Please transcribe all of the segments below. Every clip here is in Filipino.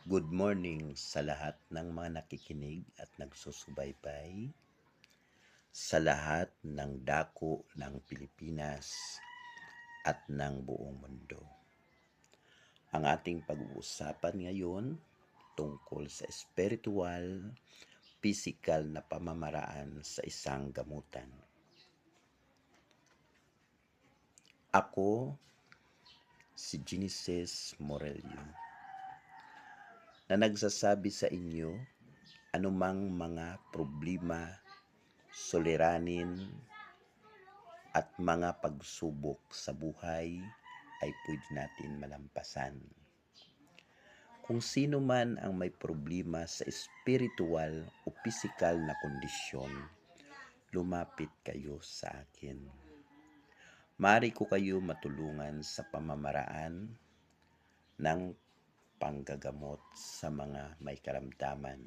Good morning sa lahat ng mga nakikinig at nagsusubaybay sa lahat ng dako ng Pilipinas at ng buong mundo. Ang ating pag-uusapan ngayon tungkol sa espiritual, pisikal na pamamaraan sa isang gamutan. Ako si Genesis Morelio na nagsasabi sa inyo anumang mga problema, suliranin at mga pagsubok sa buhay ay pwede natin malampasan. Kung sino man ang may problema sa espiritual o pisikal na kondisyon, lumapit kayo sa akin. Maaari ko kayo matulungan sa pamamaraan ng panggagamot sa mga may karamdaman,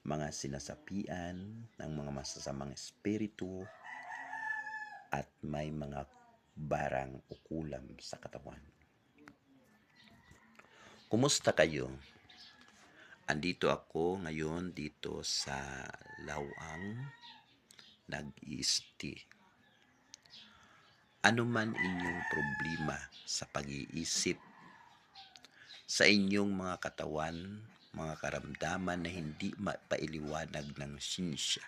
mga sinasapian ng mga masasamang espiritu at may mga barang o kulam sa katawan. Kumusta kayo? Andito ako ngayon dito sa Lawang, nag-iisti. Ano man inyong problema sa pag-iisip, sa inyong mga katawan, mga karamdaman na hindi mapailiwanag ng sinsya,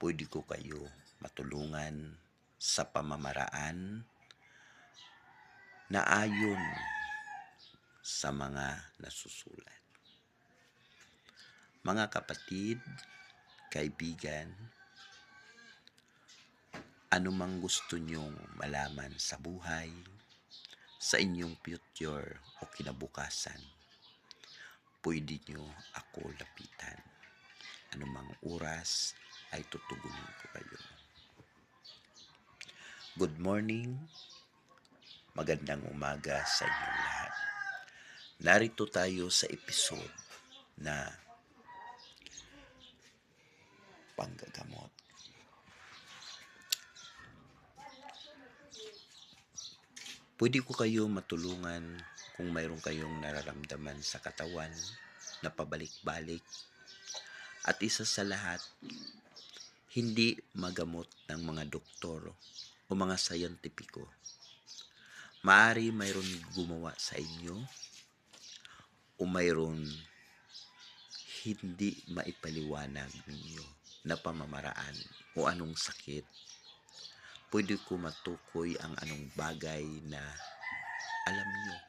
pwede ko kayo matulungan sa pamamaraan na ayon sa mga nasusulat. Mga kapatid, kaibigan, anumang gusto nyong malaman sa buhay, sa inyong future o kinabukasan, pwede nyo ako lapitan. Anumang oras ay tutugunin ko kayo. Good morning, magandang umaga sa inyong lahat. Narito tayo sa episode na panggagamot. Pwede ko kayo matulungan kung mayroon kayong nararamdaman sa katawan na pabalik-balik at isa sa lahat, hindi magamot ng mga doktor o mga sayantipiko. Maari mayroon gumawa sa inyo o mayroon hindi maipaliwanag ninyo na pamamaraan o anong sakit. Pwede ko matukoy ang anong bagay na alam nyo